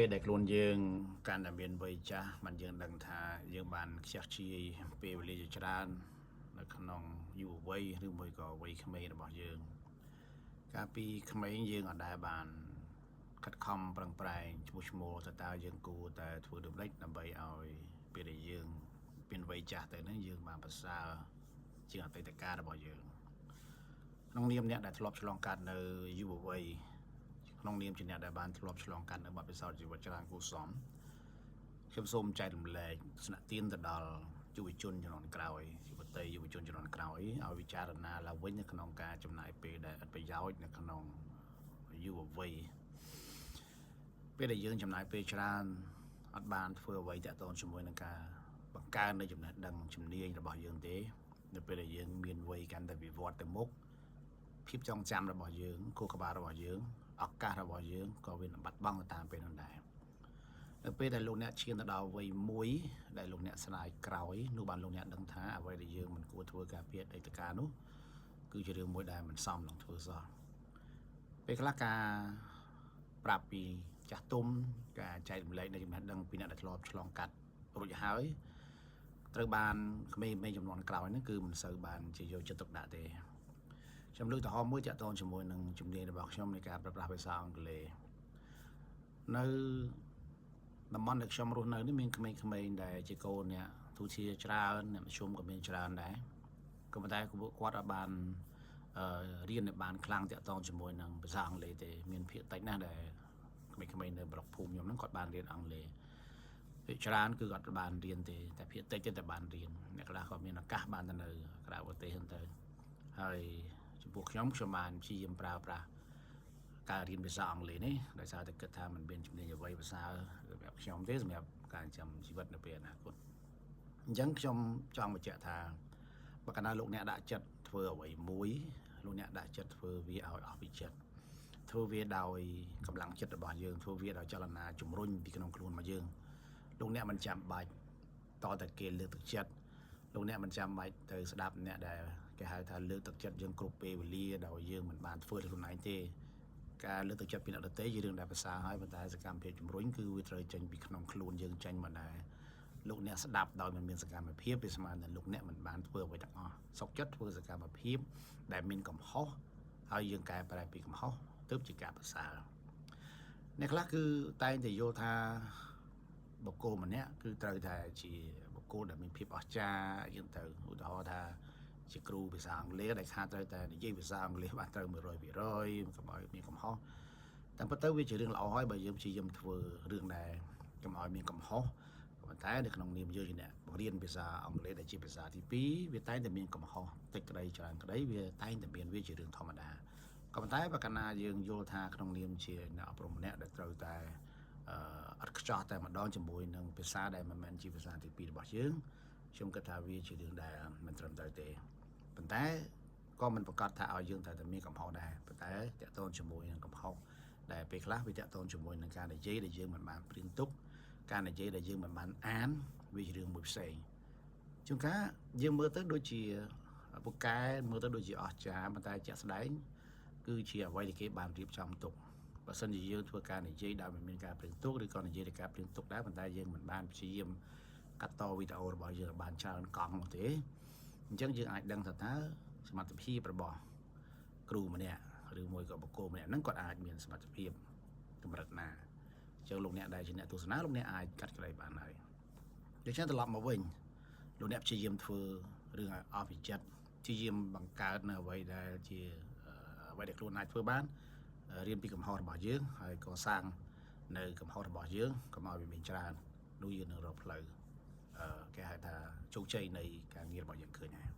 ពេលដែលខ្លួនយើងកាន់តែមានវ័យចាស់มันយើងដឹងថាយើងបានខ្ជះខ្ជាយពេលវេលាជាច្រើននៅក្នុងយុវវ័យឬមួយក៏វ័យក្មេងរបស់យើងកាលពីក្មេងយើងអត់ដែលបានខិតខំប្រឹងប្រែងឈ្មោះឈ្មោះតើយើងគួរតែធ្វើដូចម្តេចដើម្បីឲ្យពេលដែលយើងមានវ័យចាស់ទៅហ្នឹងយើងបានប្រសើរជាងអតីតកាលរបស់យើងក្នុងនាមអ្នកដែលធ្លាប់ឆ្លងកាត់នៅយុវវ័យក្នុងនាមជាអ្នកដែលបានធ្លាប់ឆ្លងកាត់នៅបទពិសោធន៍ជីវិតច្រើនគួរសមខ្ញុំសូមចែករំលែកស្នាក់ទានទៅដល់យុវជនជំនាន់ក្រោយយុវតីយុវជនជំនាន់ក្រោយឲ្យពិចារណាឡើងវិញនៅក្នុងការចំណាយពេលដែលឥតប្រយោជន៍នៅក្នុងយុវវ័យពេលដែលយើងចំណាយពេលច្រើនអត់បានធ្វើអ្វីតាក់ទងជាមួយនឹងការបង្កើននៅចំណេះដឹងជំនាញរបស់យើងទេនៅពេលដែលយើងមានវ័យកាន់តែវិវត្តទៅមុខភាពចងចាំរបស់យើងខួរក្បាលរបស់យើងឱកាសរបស់យើងក៏វានឹងបាត់បង់ទៅតាមពេលនោះដែរនៅពេលដែលលោកអ្នកឈានទៅដល់វ័យមួយដែលលោកអ្នកស្ដាយក្រោយនោះបានលោកអ្នកដឹងថាអ្វីដែលយើងមិនគួរធ្វើការពីអតីតកាលនោះគឺជារឿងមួយដែលមិនសមនឹងធ្វើសោះពេលខ្លះការប្រាប់ពីចាស់ទុំការចែករំលែកនៅចំណេះដឹងពីអ្នកដែលធ្លាប់ឆ្លងកាត់រួចហើយត្រូវបានក្មេងៗចំនួនក្រោយហ្នឹងគឺមិនសូវបានជាយកចិត្តទុកដាក់ទេខ្ញុំលើកឧទាហរណ៍មួយទាក់ទងជាមួយនឹងជំនាញរបស់ខ្ញុំនៃការប្រើប្រាស់ភាសាអង់គ្លេសនៅតំបន់ដែលខ្ញុំរស់នៅនេះមានក្មេងៗដែលជាកូនអ្នកទូជាច្រើនអ្នកមធ្យមក៏មានច្រើនដែរក៏ប៉ុន្តែគាត់អាចបានរៀនឲ្យបានខ្លាំងទាក់ទងជាមួយនឹងភាសាអង់គ្លេសទេមានភាគតិចណាស់ដែលក្មេងៗនៅប្រុកភូមិខ្ញុំហ្នឹងគាត់បានរៀនអង់គ្លេសភាគច្រើនគឺគាត់បានរៀនទេតែភាគតិចតែបានរៀនអ្នកខ្លះក៏មានឱកាសបានទៅនៅក្រៅប្រទេសហ្នឹងទៅហើយចំពោះខ្ញុំបានព្យាយាមប្រើប្រាស់ការរៀនភាសាអង់គ្លេសនេះដោយសារតែគិតថាมันមានជំនាញអ្វីភាសាសម្រាប់ខ្ញុំទេសម្រាប់ការចាំជីវិតនៅពេលអនាគតអញ្ចឹងខ្ញុំចង់បញ្ជាក់ថាបើកាលណាលោកអ្នកដាក់ចិត្តធ្វើអ្វីមួយលោកអ្នកដាក់ចិត្តធ្វើវាឲ្យអស់ពីចិត្តធ្វើវាដោយកម្លាំងចិត្តរបស់យើងធ្វើវាដោយចលនាជំរុញពីក្នុងខ្លួនរបស់យើងលោកអ្នកមិនចាំបាច់តតែគេលើកទឹកចិត្តលោកអ្នកមិនចាំបាច់ទៅស្ដាប់អ្នកដែលគេហៅថាលើកទឹកចិត្តយើងគ្រប់ពេលវេលាដោយយើងមិនបានធ្វើទៅខ្លួនឯងទេការលើកទឹកចិត្តពីអ្នកដទៃជារឿងដែលប្រសើរហើយប៉ុន្តែសកម្មភាពជំរុញគឺវាត្រូវចេញពីក្នុងខ្លួនយើងចេញមកដែរលោកអ្នកស្ដាប់ដោយមិនមានសកម្មភាពវាស្មើនឹងលោកអ្នកមិនបានធ្វើអ្វីទាំងអស់សុខចិត្តធ្វើសកម្មភាពដែលមានកំហុសហើយយើងកែប្រែពីកំហុសទើបជាការប្រសើរអ្នកខ្លះគឺតែងតែយល់ថាបុគ្គលម្នាក់គឺត្រូវតែជាបុគ្គលដែលមានភាពអស្ចារ្យយើងទៅឧទាហរណ៍ថាជាគ្រូភាសាអង់គ្លេសដែលខាតត្រូវតែនិយាយភាសាអង់គ្លេសបានត្រូវ 100% កុំឲ្យមានកំហុសតែប៉ុន្តែវាជារឿងល្អហើយបើយើងព្យាយាមធ្វើរឿងដែលកុំឲ្យមានកំហុសប៉ុន្តែនៅក្នុងនាមយើងជាអ្នកបង្រៀនភាសាអង់គ្លេសដែលជាភាសាទី2វាតែងតែមានកំហុសតិចក្តីច្រើនក្តីវាតែងតែមានវាជារឿងធម្មតាក៏ប៉ុន្តែបើកាលណាយើងយល់ថាក្នុងនាមជាអ្នកអប់រំម្នាក់ដែលត្រូវតែអត់ខ្ចោះតែម្ដងជាមួយនឹងភាសាដែលមិនមែនជាភាសាទី2របស់យើងខ្ញុំគិតថាវាជារឿងដែលមិនត្រឹមត្រូវទេប៉ុន្តែក៏មិនប្រកាសថាឲ្យយើងត្រូវតែមានកំហុសដែរប៉ុន្តែតាក់ទងជាមួយនឹងកំហុសដែលពេលខ្លះវាតាក់ទងជាមួយនឹងការនិយាយដែលយើងមិនបានព្រៀងទុកការនិយាយដែលយើងមិនបានអានវាជារឿងមួយផ្សេងជួនកាលយើងមើលទៅដូចជាពូកែមើលទៅដូចជាអស្ចារ្យប៉ុន្តែជាក់ស្ដែងគឺជាអ្វីដែលគេបានរៀបចំទុកបើសិនជាយើងធ្វើការនិយាយដោយមិនមានការព្រៀងទុកឬក៏និយាយដោយការព្រៀងទុកដែរប៉ុន្តែយើងមិនបានព្យាយាមកាត់តវីដេអូរបស់យើងឲ្យបានច្រើនកង់នោះទេអញ្ចឹងយើងអាចដឹងថាតើសមត្ថភាពរបស់គ្រូម្នាក់ឬមួយក៏បុគ្គលម្នាក់ហ្នឹងគាត់អាចមានសមត្ថភាពកម្រិតណាអញ្ចឹងលោកអ្នកដែលជាអ្នកទស្សនាលោកអ្នកអាចកាត់ក្តីបានហើយដូច្នេះត្រឡប់មកវិញលោកអ្នកព្យាយាមធ្វើរឿងឲ្យអស់ពីចិត្តព្យាយាមបង្កើតនៅអ្វីដែលជាអ្វីដែលខ្លួនអាចធ្វើបានរៀនពីកំហុសរបស់យើងហើយកសាងនៅកំហុសរបស់យើងកុំឲ្យវាមានច្រើននោះយើងនឹងរកផ្លូវគេហៅថាជោគជ័យនៃការងាររបស់យើងឃើញហើយ